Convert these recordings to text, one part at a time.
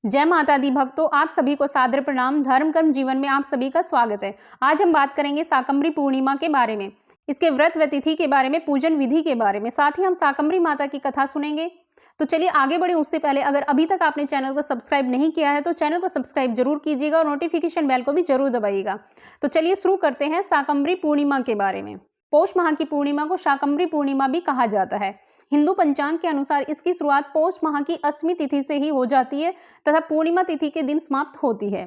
जय माता दी भक्तों, आप सभी को सादर प्रणाम। धर्म कर्म जीवन में आप सभी का स्वागत है। आज हम बात करेंगे शाकंभरी पूर्णिमा के बारे में, इसके व्रत व तिथि के बारे में, पूजन विधि के बारे में, साथ ही हम शाकंभरी माता की कथा सुनेंगे। तो चलिए आगे बढ़े। उससे पहले अगर अभी तक आपने चैनल को सब्सक्राइब नहीं किया है तो चैनल को सब्सक्राइब जरूर कीजिएगा और नोटिफिकेशन बेल को भी जरूर दबाइएगा। तो चलिए शुरू करते हैं शाकंभरी पूर्णिमा के बारे में। पौष माह की पूर्णिमा को शाकंभरी पूर्णिमा भी कहा जाता है। हिंदू पंचांग के अनुसार इसकी शुरुआत पौष माह की अष्टमी तिथि से ही हो जाती है तथा पूर्णिमा तिथि के दिन समाप्त होती है।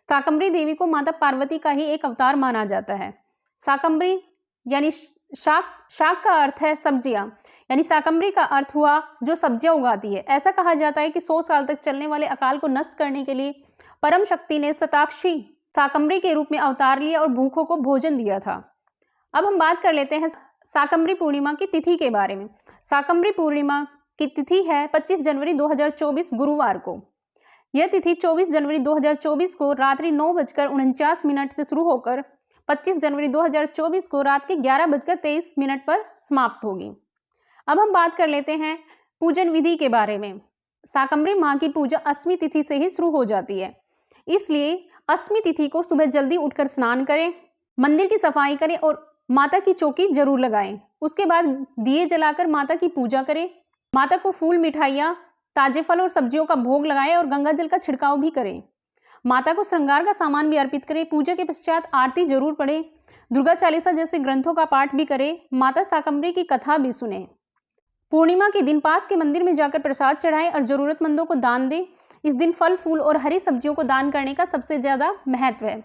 शाकंभरी देवी को माता पार्वती का ही एक अवतार माना जाता है। शाकंभरी यानी शाक का अर्थ है सब्जियां, यानी शाकंभरी का अर्थ हुआ जो सब्जियां उगाती है। ऐसा कहा जाता है कि 100 साल तक चलने वाले अकाल को नष्ट करने के लिए परम शक्ति ने शताक्षी शाकंभरी के रूप में अवतार लिया और भूखों को भोजन दिया था। अब हम बात कर लेते हैं शाकंभरी पूर्णिमा की तिथि के बारे में। शाकंभरी पूर्णिमा की तिथि है 25 जनवरी 2024 गुरुवार को। यह तिथि 24 जनवरी 2024 को रात्रि 9:49 से शुरू होकर 25 जनवरी 2024 को रात के 11:23 पर समाप्त होगी। अब हम बात कर लेते हैं पूजन विधि के बारे में। शाकंभरी माँ की पूजा अष्टमी तिथि से ही शुरू हो जाती है, इसलिए अष्टमी तिथि को सुबह जल्दी उठकर स्नान करें, मंदिर की सफाई करें और माता की चौकी जरूर लगाएं। उसके बाद दिए जलाकर माता की पूजा करें। माता को फूल, मिठाइयाँ, ताजे फल और सब्जियों का भोग लगाएं और गंगा जल का छिड़काव भी करें। माता को श्रृंगार का सामान भी अर्पित करें। पूजा के पश्चात आरती जरूर पढ़ें। दुर्गा चालीसा जैसे ग्रंथों का पाठ भी करें। माता शाकंभरी की कथा भी सुने। पूर्णिमा के दिन पास के मंदिर में जाकर प्रसाद चढ़ाएं और जरूरतमंदों को दान दें। इस दिन फल, फूल और हरी सब्जियों को दान करने का सबसे ज्यादा महत्व है।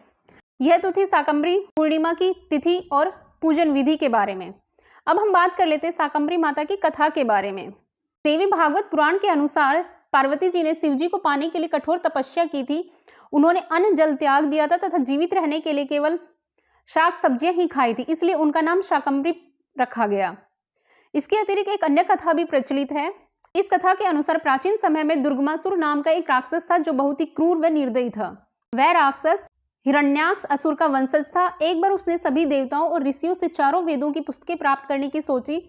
यह तो थी शाकंभरी पूर्णिमा की तिथि और पूजन विधि के बारे में। अब हम बात कर लेते हैं शाकंभरी माता की कथा के बारे में। देवी भागवत पुराण के अनुसार पार्वती जी ने शिव जी को पाने के लिए कठोर तपस्या की थी। उन्होंने अन्न जल त्याग दिया था तथा जीवित रहने के लिए केवल शाक सब्जियां ही खाई थी, इसलिए उनका नाम शाकंभरी रखा गया। इसके अतिरिक्त एक अन्य कथा भी प्रचलित है। इस कथा के अनुसार प्राचीन समय में दुर्गमासुर नाम का एक राक्षस था जो बहुत ही क्रूर व निर्दयी था। वह राक्षस हिरण्याक्ष असुर का वंशज था। एक बार उसने सभी देवताओं और ऋषियों से चारों वेदों की पुस्तकें प्राप्त करने की सोची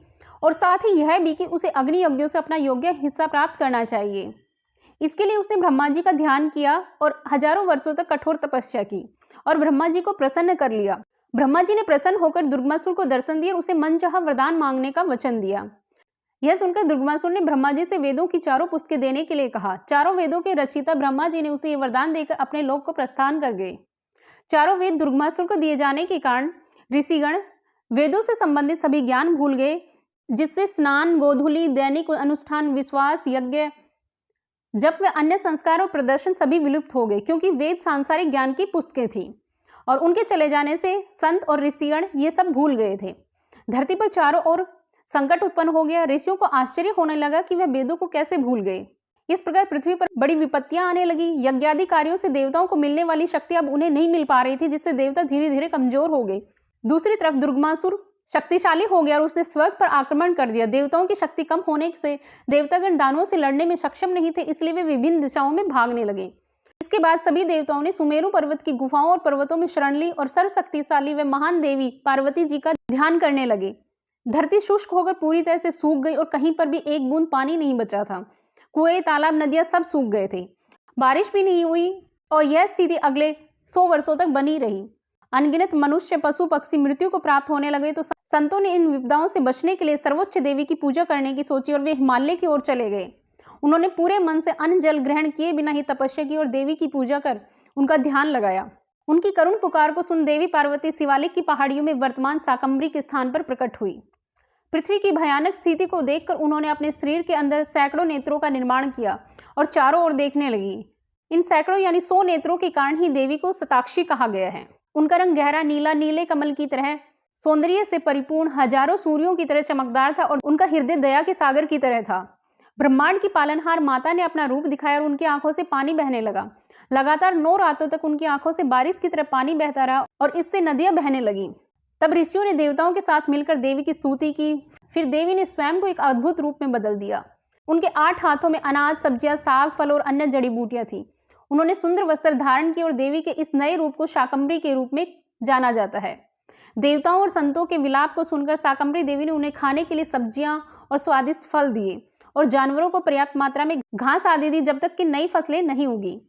और साथ ही यह भी कि उसे अग्नि यज्ञों से अपना योग्य हिस्सा प्राप्त करना चाहिए। इसके लिए उसने ब्रह्मा जी का ध्यान किया और हजारों वर्षों तक कठोर तपस्या की और ब्रह्मा जी को प्रसन्न कर लिया। ब्रह्मा जी ने प्रसन्न होकर दुर्गमासुर को दर्शन दिया और उसे मनचाहा वरदान मांगने का वचन दिया। यह सुनकर दुर्गमासुर ने ब्रह्मा जी से वेदों की चारों पुस्तकें देने के लिए कहा। चारों वेदों के रचयिता ब्रह्मा जी ने उसे ये वरदान देकर अपने लोक को प्रस्थान कर गए। चारों वेद दुर्गमासुर को दिए जाने के कारण ऋषिगण वेदों से संबंधित सभी ज्ञान भूल गए, जिससे स्नान, गोधूली, दैनिक अनुष्ठान, विश्वास, यज्ञ, जप व अन्य संस्कार और प्रदर्शन सभी विलुप्त हो गए, क्योंकि वेद सांसारिक ज्ञान की पुस्तकें थी और उनके चले जाने से संत और ऋषिगण ये सब भूल गए थे। धरती पर चारों ओर संकट उत्पन्न हो गया। ऋषियों को आश्चर्य होने लगा कि वह वेदों को कैसे भूल गए। इस प्रकार पृथ्वी पर बड़ी विपत्तियां आने लगी। यज्ञादि कार्यों से देवताओं को मिलने वाली शक्ति अब उन्हें नहीं मिल पा रही थी, जिससे देवता धीरे धीरे कमजोर हो गए। दूसरी तरफ दुर्गमासुर शक्तिशाली हो गया और उसने स्वर्ग पर आक्रमण कर दिया। देवताओं की शक्ति कम होने से देवतागण दानवों से लड़ने में सक्षम नहीं थे, इसलिए वे विभिन्न दिशाओं में भागने लगे। इसके बाद सभी देवताओं ने सुमेरु पर्वत की गुफाओं और पर्वतों में शरण ली और सर्वशक्तिशाली व महान देवी पार्वती जी का ध्यान करने लगे। धरती शुष्क होकर पूरी तरह से सूख गई और कहीं पर भी एक बूंद पानी नहीं बचा था। कुएं, तालाब, नदियां सब सूख गए थे। बारिश भी नहीं हुई और यह स्थिति अगले 100 वर्षों तक बनी रही। अनगिनत मनुष्य, पशु, पक्षी मृत्यु को प्राप्त होने लगे। तो संतों ने इन विपदाओं से बचने के लिए सर्वोच्च देवी की पूजा करने की सोची और वे हिमालय की ओर चले गए। उन्होंने पूरे मन से अन्न जल ग्रहण किए बिना ही तपस्या की और देवी की पूजा कर उनका ध्यान लगाया। उनकी करुण पुकार को सुन देवी पार्वती शिवालिक की पहाड़ियों में वर्तमान शाकंभरी के स्थान पर प्रकट हुई। पृथ्वी की भयानक स्थिति को देखकर उन्होंने अपने शरीर के अंदर सैकड़ों नेत्रों का निर्माण किया और चारों ओर देखने लगी। इन सैकड़ों यानी 100 नेत्रों के कारण ही देवी को शताक्षी कहा गया है। उनका रंग गहरा नीला, नीले कमल की तरह सौंदर्य से परिपूर्ण, हजारों सूर्यों की तरह चमकदार था और उनका हृदय दया के सागर की तरह था। ब्रह्मांड की पालनहार माता ने अपना रूप दिखाया और उनकी आंखों से पानी बहने लगा। लगातार 9 रातों तक उनकी आंखों से बारिश की तरह पानी बहता रहा और इससे नदियां बहने लगी। तब ऋषियों ने देवताओं के साथ मिलकर देवी की स्तुति की। फिर देवी ने स्वयं को एक अद्भुत रूप में बदल दिया। उनके 8 हाथों में अनाज, सब्जियां, साग, फल और अन्य जड़ी बूटियां थी। उन्होंने सुंदर वस्त्र धारण किए और देवी के इस नए रूप को शाकंभरी के रूप में जाना जाता है। देवताओं और संतों के विलाप को सुनकर शाकंभरी देवी ने उन्हें खाने के लिए सब्जियां और स्वादिष्ट फल दिए और जानवरों को पर्याप्त मात्रा में घास आदि दी जब तक कि नई फसलें नहीं उगी।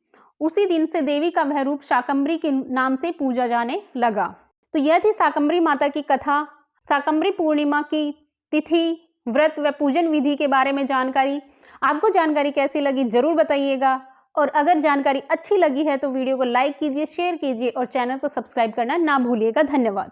उसी दिन से देवी का वह रूप शाकंभरी के नाम से पूजा जाने लगा। तो यह थी शाकंभरी माता की कथा। शाकंभरी पूर्णिमा की तिथि, व्रत व पूजन विधि के बारे में जानकारी। आपको जानकारी कैसी लगी जरूर बताइएगा, और अगर जानकारी अच्छी लगी है तो वीडियो को लाइक कीजिए, शेयर कीजिए और चैनल को सब्सक्राइब करना ना भूलिएगा। धन्यवाद।